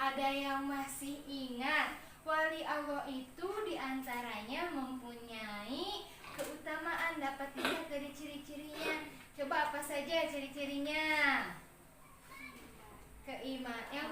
ada yang masih ingat? Wali Allah itu diantaranya mempunyai keutamaan, dapat dilihat dari ciri-cirinya. Coba apa saja ciri-cirinya? Keiman. Yang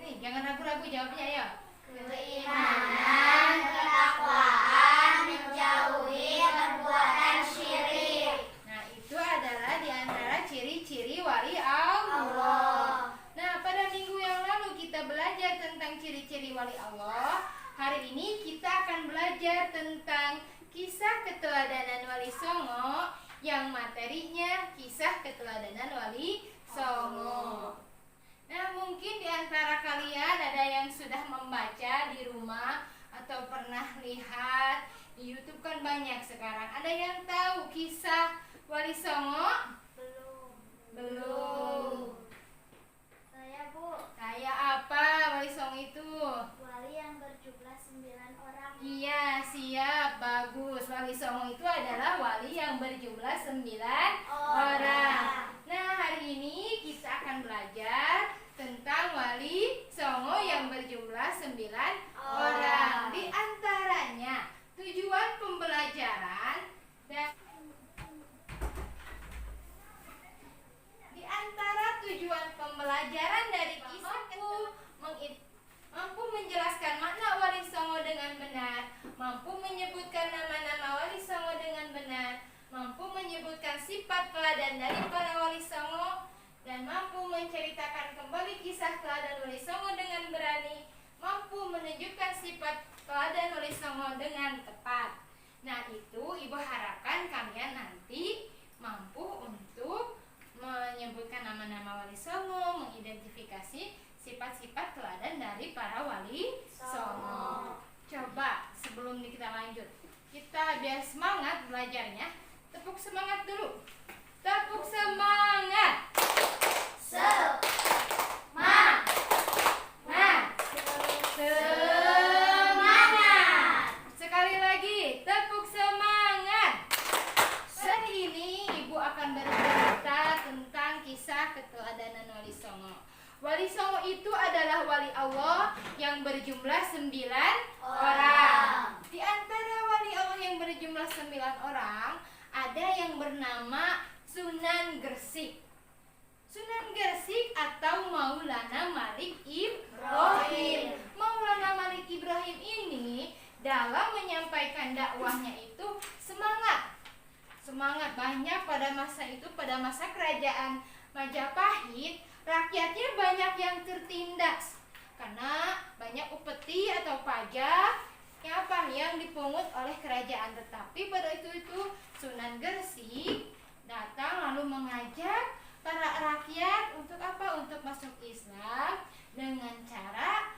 nih, jangan ragu-ragu jawabnya ya. Keimanan, ketakwaan, menjauhi perbuatan syirik. Nah, itu adalah diantara ciri-ciri wali Allah. Nah, pada minggu yang lalu kita belajar tentang ciri-ciri wali Allah. Hari ini kita akan belajar tentang kisah keteladanan Wali Songo, yang materinya kisah keteladanan Wali Songo. Nah, mungkin di antara kalian ada yang sudah membaca di rumah atau pernah lihat di YouTube, kan banyak sekarang. Ada yang tahu kisah Wali Songo? Belum. Saya, Bu. Kayak apa Wali Songo itu? Wali yang berjumlah 9 orang. Iya, siap, bagus. Wali Songo itu adalah wali yang berjumlah 9 orang. Nah, hari ini kita akan belajar tentang Wali Songo yang berjumlah 9 orang. Di antaranya tujuan pembelajaran dan di antara tujuan pembelajaran dari kisah mampu menjelaskan makna Wali Songo dengan benar, mampu menyebutkan nama-nama Wali Songo dengan benar, mampu menyebutkan sifat teladan dari para Wali Songo, dan mampu menceritakan kembali kisah teladan Wali Songo dengan berani, mampu menunjukkan sifat teladan Wali Songo dengan tepat. Nah, itu Ibu harapkan kalian nanti mampu untuk menyebutkan nama-nama Wali Songo, mengidentifikasi sifat-sifat teladan dari para Wali Songo. Coba sebelum kita lanjut, kita biar semangat belajarnya, tepuk semangat dulu. Tepuk semangat. Semangat. Sekali lagi, tepuk semangat. Hari ini Ibu akan bercerita tentang kisah keteladanan Wali Songo. Wali Songo itu adalah wali Allah yang berjumlah 9 orang. Di antara wali Allah yang berjumlah 9 orang, ada yang bernama Sunan Gresik. Sunan Gresik atau Maulana Malik Ibrahim. Maulana Malik Ibrahim ini dalam menyampaikan dakwahnya itu semangat. Semangat banyak pada masa itu, pada masa kerajaan Majapahit, rakyatnya banyak yang tertindas karena banyak upeti atau pajak yang dipungut oleh kerajaan. Tetapi pada itu Sunan Gresik datang lalu mengajak para rakyat untuk apa? Untuk masuk Islam dengan cara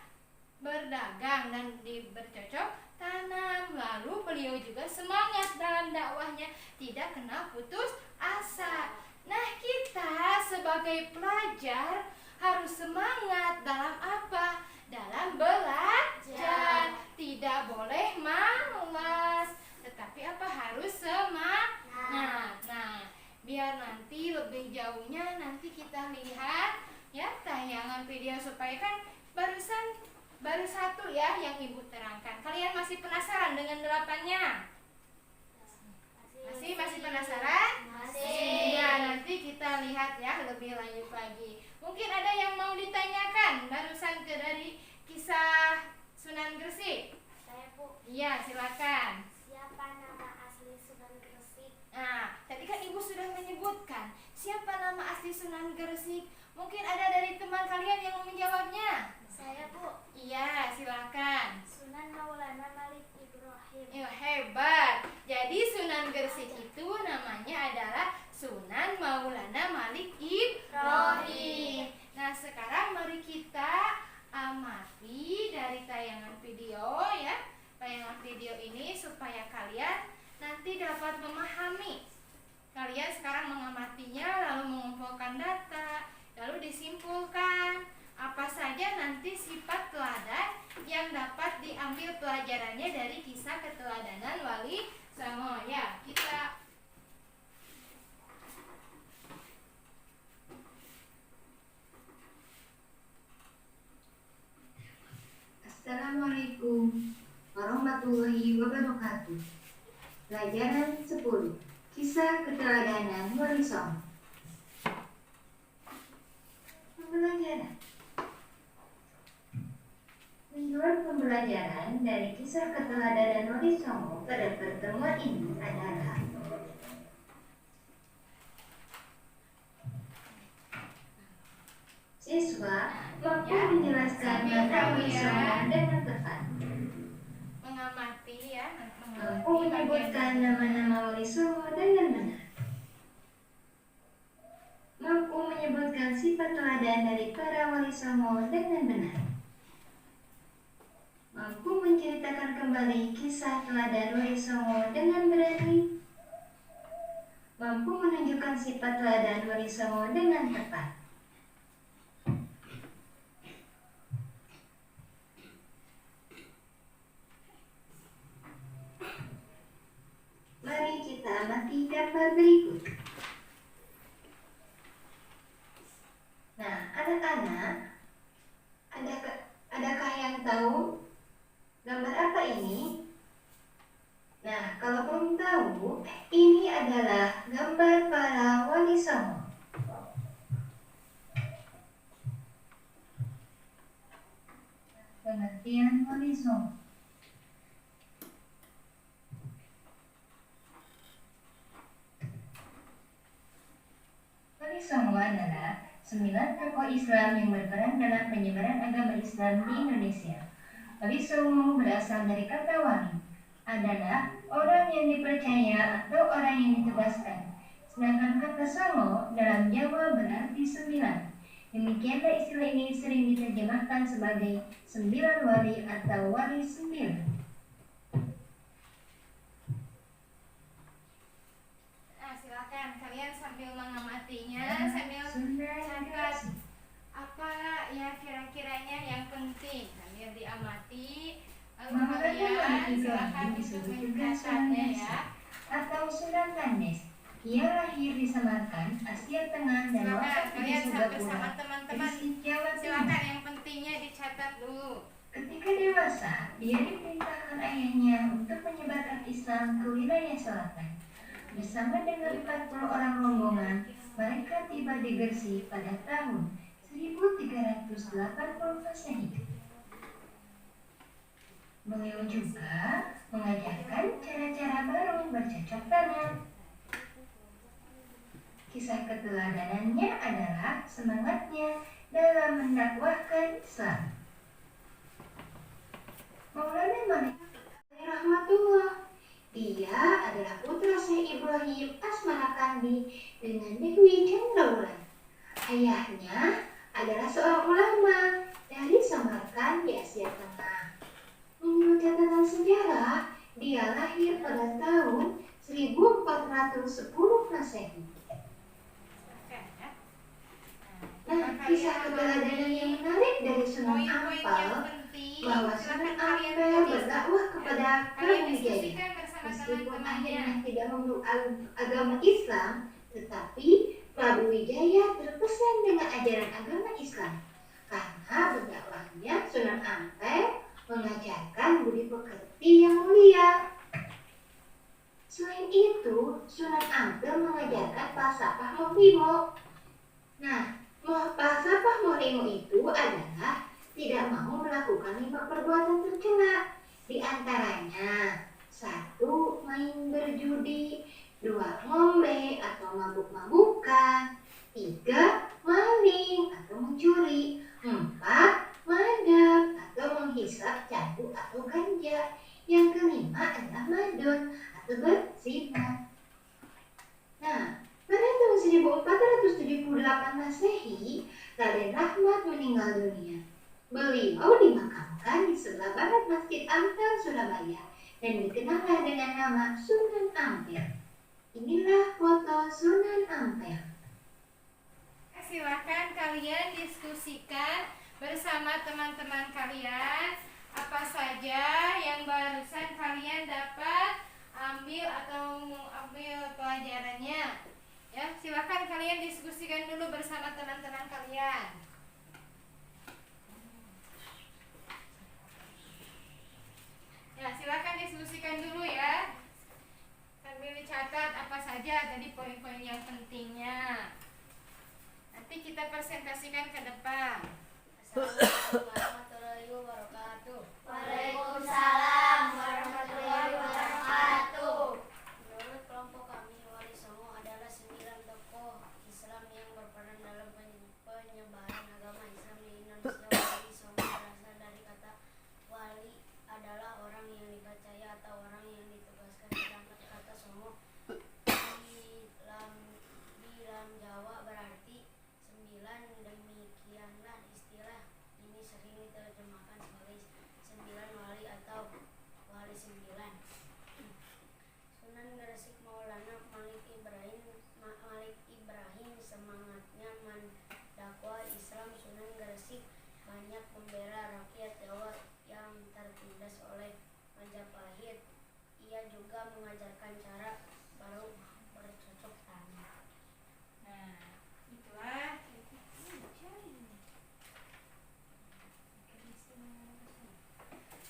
berdagang dan bercocok tanam. Lalu beliau juga semangat dalam dakwahnya, tidak kena putus asa. Nah, kita sebagai pelajar harus semangat dalam apa? Dalam belajar. Tidak boleh malas, tetapi apa? Harus semangat. Nah, biar nanti lebih jauhnya nanti kita lihat ya tayangan video, supaya kan baru satu ya yang Ibu terangkan. Kalian masih penasaran dengan 8-nya? Masih penasaran? Masih. Ya, nanti kita lihat ya lebih lanjut lagi. Mungkin ada yang mau ditanyakan barusan dari kisah Sunan Gresik? Saya, Bu. Iya, silakan. Siapa nama asli Sunan Gresik? Nah, tadi kan Ibu sudah menyebutkan siapa nama asli Sunan Gresik. Mungkin ada dari teman kalian yang mau menjawabnya? Saya, Bu. Iya, silakan. Sunan Maulana Malik Ibrahim. Hebat. Jadi Sunan Gresik itu namanya adalah Sunan Maulana Malik Ibrahim. Nah, sekarang mari kita amati dari tayangan video ya. Tayangan video ini supaya kalian nanti dapat memahami. Kalian sekarang mengamatinya lalu mengumpulkan data, lalu disimpulkan apa saja nanti sifat teladan yang dapat diambil pelajarannya dari kisah keteladanan Wali Songo. Ya, kita warahmatullahi wabarakatuh. Pelajaran 10. Kisah keteladanan Wali Songo. Pembelajaran. Tujuan pembelajaran dari kisah keteladanan Wali Songo pada pertemuan ini adalah: siswa mampu menjelaskan makna Wali Songo dengan tepat, Mengamati ya, mampu menyebutkan nama-nama Wali Songo dengan benar, mampu menyebutkan sifat teladan dari para Wali Songo dengan benar, mampu menceritakan kembali kisah teladan Wali Songo dengan berani, mampu menunjukkan sifat teladan Wali Songo dengan tepat. Mari kita amati gambar berikut. Nah, anak-anak, adakah yang tahu gambar apa ini? Nah, kalau belum tahu, ini adalah gambar para Wali Songo. Pengertian Wali Songo. Wali Songo adalah 9 tokoh Islam yang berperan dalam penyebaran agama Islam di Indonesia. Wali Songo berasal dari kata wali, adalah orang yang dipercaya atau orang yang ditugaskan. Sedangkan kata Songo dalam Jawa berarti 9. Demikianlah istilah ini sering diterjemahkan sebagai 9 wali atau wali 9. Silakan kalian sambil mengamatinya, sambil catat apa ya kira-kiranya yang penting sambil diamati. Lalu kalian silakan untuk mencatatnya ya. Atau Sunan Kandes. Ia lahir di Samarkand, Asia Tengah dan Silakan wafat di kalian sampai Singapura, sama teman-teman. Gresik, Jawa Timur. Silakan yang pentingnya dicatat dulu. Ketika dewasa, dia diperintahkan ayahnya untuk menyebarkan Islam ke wilayah selatan. Bersama dengan 40 orang rombongan, mereka tiba di Gresik pada tahun 1380 Masehi. Beliau juga mengajarkan cara-cara baru bercocok tanam. Kisah keteladanannya adalah semangatnya dalam mendakwahkan Islam. Maulana Malik rahmatullah. Dia adalah putra Syekh Ibrahim Asmarakandi dengan Dewi Chandrawulan. Ayahnya adalah seorang ulama dari Samarkand di Asia Tengah. Menurut catatan sejarah, dia lahir pada tahun 1410 Masehi. Nah, kisah keteladanan yang menarik dari Sunan Ampel bahwa Sunan Ampel berdakwah kepada kaum Wijaya. Meskipun akhirnya tidak memeluk agama Islam, tetapi Prabu Wijaya terkesan dengan ajaran agama Islam. Karena berdakwahnya Sunan Ampel mengajarkan budi pekerti yang mulia. Selain itu, Sunan Ampel mengajarkan falsafah Mohlimo. Nah, falsafah Mohlimo itu adalah tidak mau melakukan 5 perbuatan tercela. Di antaranya 1. Main berjudi, 2. Ngombe atau mabuk-mabukan, 3. Maling atau mencuri, 4. Madam atau menghisap candu atau ganja, yang kelima adalah madon atau berzina. Nah, pada tahun 1478 Masehi, Raden Rahmat meninggal dunia. Beliau dimakamkan di sebelah barat Masjid Ampel, Surabaya, dan dikenallah dengan nama Sunan Ampel. Inilah foto Sunan Ampel. Silakan kalian diskusikan bersama teman-teman kalian apa saja yang barusan kalian dapat ambil pelajarannya. Ya, silakan kalian diskusikan dulu bersama teman-teman kalian. Ya, silakan demikianlah istilah ini sering diterjemahkan sebagai 9 wali atau wali 9. Sunan Gresik Maulana Malik Ibrahim semangatnya mendakwa Islam. Sunan Gresik banyak membela rakyat Jawa yang tertindas oleh Majapahit. Ia juga mengajarkan cara baru bercocok tanam. Nah, itulah.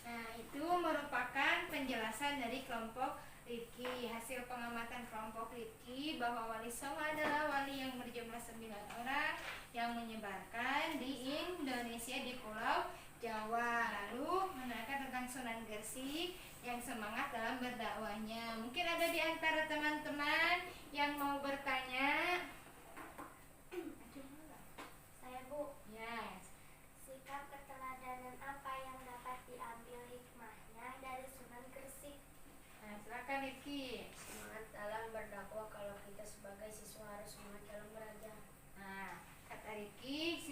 Nah, itu merupakan penjelasan dari kelompok Rifki. Hasil pengamatan kelompok Rifki bahwa Wali Songo adalah wali yang berjumlah 9 orang yang menyebarkan di Indonesia di Pulau Jawa. Lalu menerangkan tentang Sunan Gresik yang semangat dalam berdakwahnya. Mungkin ada di antara teman-teman yang mau bertanya. Saya, Bu. Yes. Sikap keteladanan apa yang dapat diambil hikmahnya dari Sunan Gresik? Nah, silakan Rifki. Semangat dalam berdakwah. Kalau kita sebagai siswa harus semangat dalam belajar. Nah, kata Rifki,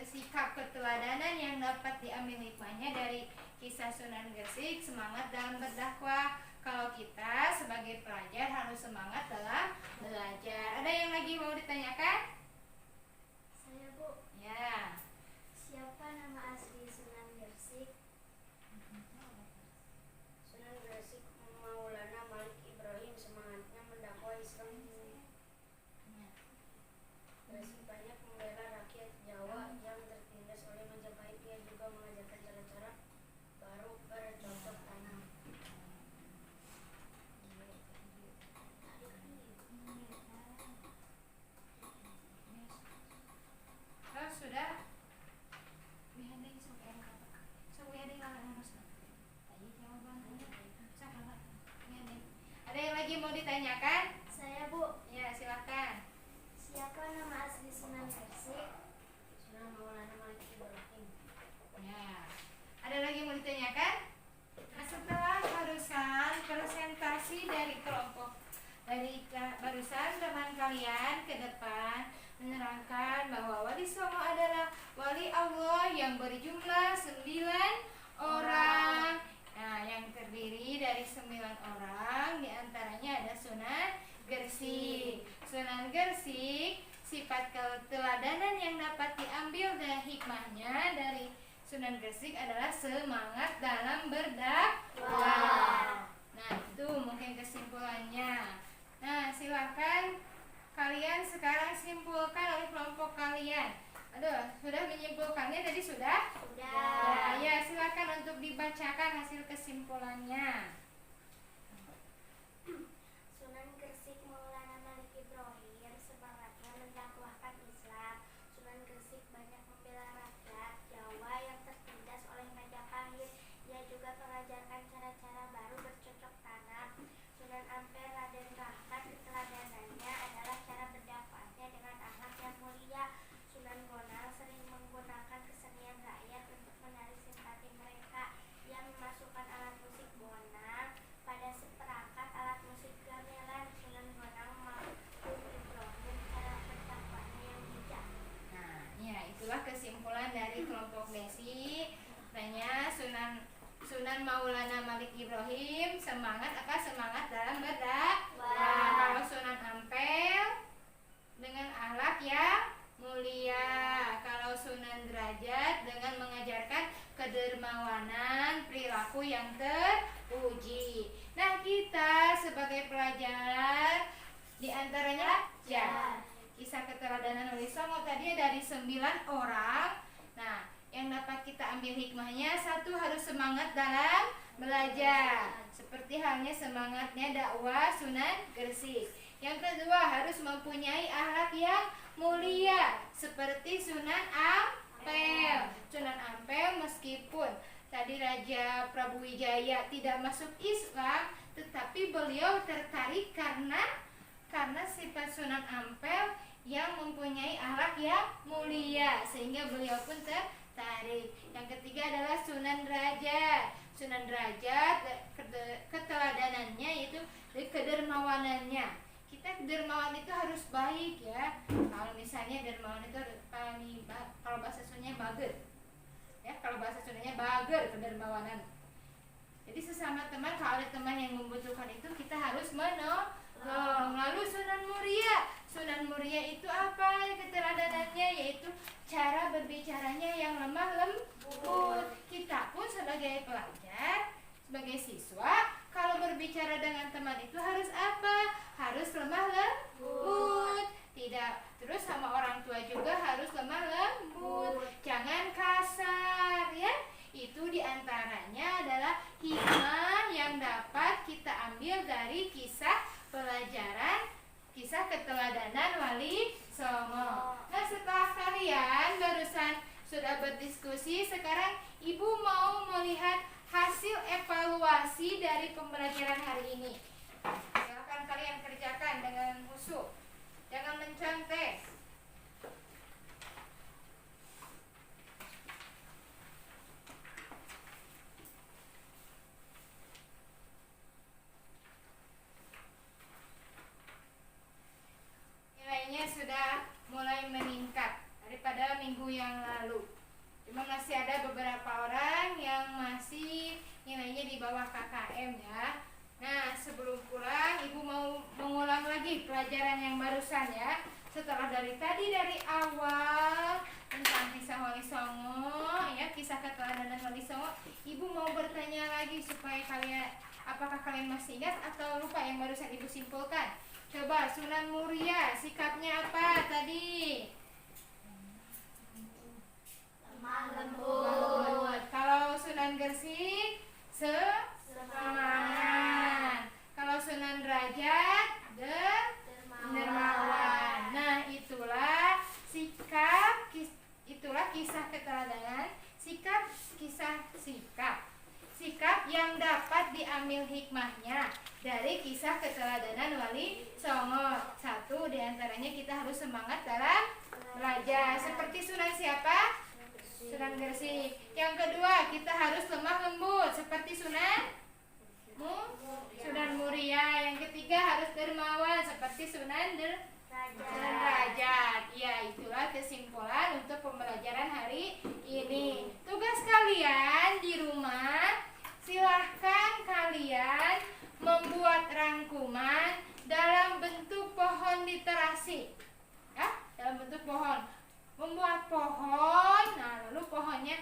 sikap keteladanan yang dapat diambil hikmahnya dari kisah Sunan Gresik, semangat dalam berdakwah. Kalau kita sebagai pelajar harus semangat dalam belajar. Ada yang lagi mau ditanyakan? Saya, Bu. Ya. Siapa nama asli Sunan Gresik? Sunan Gresik Maulana Malik Ibrahim semangatnya mendakwah Islam. Gresik banyak membela rakyat Jawa yang tertindas oleh Majapahit. Dia juga mengajarkan cara-cara baru bercocok tanam. Oh, sudah. Ada yang lagi mau ditanyakan? Saya, Bu. Ya, silakan. Siapa nama asli Sunan Gresik? Sunan Maulana Malik Ibrahim. Ya. Ada lagi mau ditanyakan? Nah, setelah barusan presentasi dari kelompok barusan teman kalian ke depan menerangkan bahwa Wali Songo adalah wali Allah yang berjumlah 9 orang. Nah, yang terdiri dari 9 orang, diantaranya ada Sunan Gresik. Sunan Gresik, sifat keteladanan yang dapat diambil dan hikmahnya dari Sunan Gresik adalah semangat dalam berdakwah. Nah, itu mungkin kesimpulannya. Nah, silakan kalian sekarang simpulkan oleh kelompok kalian. Aduh, sudah menyimpulkannya tadi sudah? Sudah. Ya, silakan untuk dibacakan hasil kesimpulannya. Sunan Gresik Maulana Malik Ibrahim semangatnya mendakwahkan Islam. Sunan Gresik banyak membela rakyat Jawa yang tertindas oleh Majapahit. Ia juga mengajarkan cara-cara baru bercocok tanam. Sunan Ampel Raden Rahmat keteladanannya adalah cara berdakwahnya dengan akhlak yang mulia. Sunan Bonang sering menggunakan kesenian rakyat untuk menarik simpati mereka. Ia memasukkan alat musik bonang pada seperangkat alat musik gamelan. Sunan Bonang Malik Ibrahim cara berdakwahnya yang bijak. Nah, ya itulah kesimpulan dari kelompok Desi. Tanya Sunan Maulana Malik Ibrahim semangat dalam berdakwah. Kalau Sunan Ampel dengan akhlak yang mulia. Kalau Sunan Derajat dengan mengajarkan kedermawanan, perilaku yang terpuji. Nah, kita sebagai pelajar diantaranya ya kisah keteladanan Wali Songo tadi dari 9 orang. Nah, yang dapat kita ambil hikmahnya, satu, harus semangat dalam belajar seperti halnya semangatnya dakwah Sunan Gresik. Yang kedua, harus mempunyai akhlak yang mulia seperti Sunan Ampel. Sunan Ampel meskipun tadi Raja Prabu Wijaya tidak masuk Islam, tetapi beliau tertarik karena sifat Sunan Ampel yang mempunyai akhlak yang mulia, sehingga beliau pun tertarik. Yang ketiga adalah Sunan Derajat. Sunan Derajat keteladanannya yaitu kedermawanannya. kita dermawan itu harus baik ya. Kalau misalnya dermawan itu harus kalau bahasa Sundanya bager. Ya, kalau bahasa Sundanya bager kedermawanan. Jadi sesama teman, kalau ada teman yang membutuhkan itu kita harus menolong. Lalu Sunan Muria. Sunan Muria itu apa keteladanannya? Yaitu cara berbicaranya yang lemah lembut. Kita pun sebagai pelajar, sebagai siswa, kalau berbicara dengan teman itu harus apa? Harus lemah lembut. Tidak, terus sama orang tua juga harus lemah lembut. Jangan kasar ya. Itu diantaranya adalah hikmah yang dapat kita ambil dari kisah pelajaran, kisah keteladanan Wali Songo. Nah, setelah kalian barusan sudah berdiskusi, sekarang Ibu mau melihat hasil evaluasi dari pembelajaran hari ini. Silakan kalian kerjakan dengan khusyuk. Jangan mencontek. Nilainya sudah mulai meningkat daripada minggu yang lalu. Cuma masih ada beberapa orang yang masih nilainya di bawah KKM ya. Nah, sebelum pulang Ibu mau mengulang lagi pelajaran yang barusan ya. Setelah dari awal tentang kisah Wali Songo ya, kisah keteladanan Wali Songo, Ibu mau bertanya lagi supaya apakah kalian masih ingat atau lupa yang barusan Ibu simpulkan. Coba Sunan Muria sikapnya apa tadi? Lemah lembut. Lembut. Kalau Sunan Gersik semangat. Kalau Sunan Derajat dermawan. Nah, itulah kisah keteladanan, sikap yang dapat diambil hikmahnya dari kisah keteladanan Wali Songo. Satu diantaranya kita harus semangat dalam belajar seperti Sunan siapa? Sunan Gersik. Yang kedua, kita harus lemah lembut seperti Sunan Muria. Yang ketiga, harus dermawan seperti Sunan Derajat. Ya, itulah kesimpulan untuk pembelajaran hari ini. Tugas kalian di rumah, silahkan kalian membuat rangkuman dalam bentuk pohon literasi. Ya, dalam bentuk pohon. Membuat pohon, nah lalu pohonnya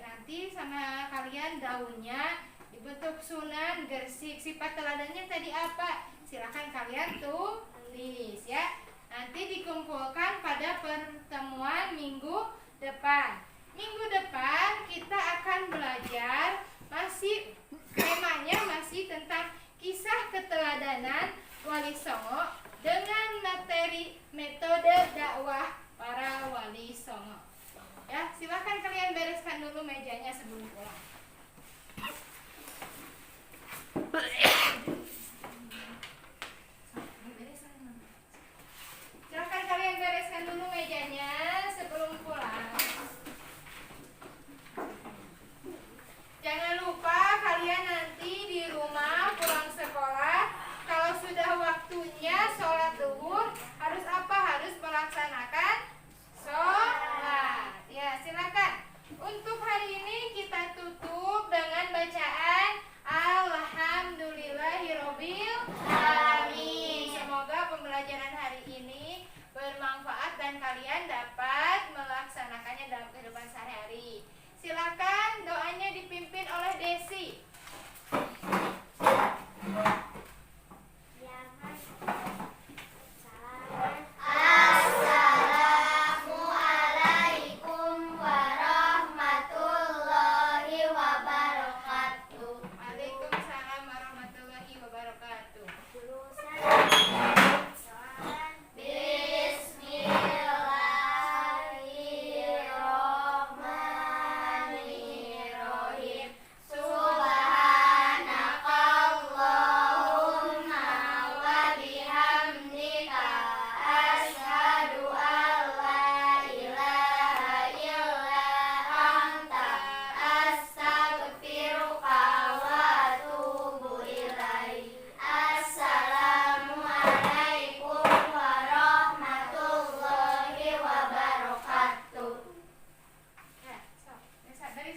nanti sama kalian daunnya dibentuk Sunan Gersik. Sifat teladannya tadi apa? Silakan kalian tulis ya. Nanti dikumpulkan pada pertemuan minggu depan. Minggu depan kita akan belajar temanya masih tentang kisah keteladanan Wali Songo dengan materi metode dakwah para Wali Songo. Ya, silakan kalian bereskan dulu mejanya sebelum pulang. Silakan kalian bereskan dulu mejanya sebelum pulang. Jangan lupa kalian nanti di rumah pulang sekolah, kalau sudah waktunya sholat zuhur, harus apa? Harus melaksanakan sholat. Ya, silakan. Untuk hari ini kita tutup.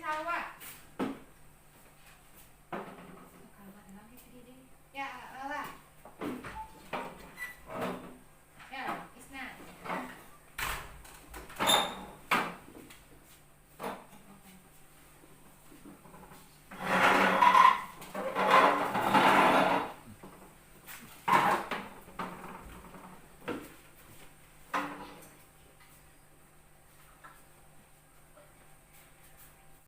sawah.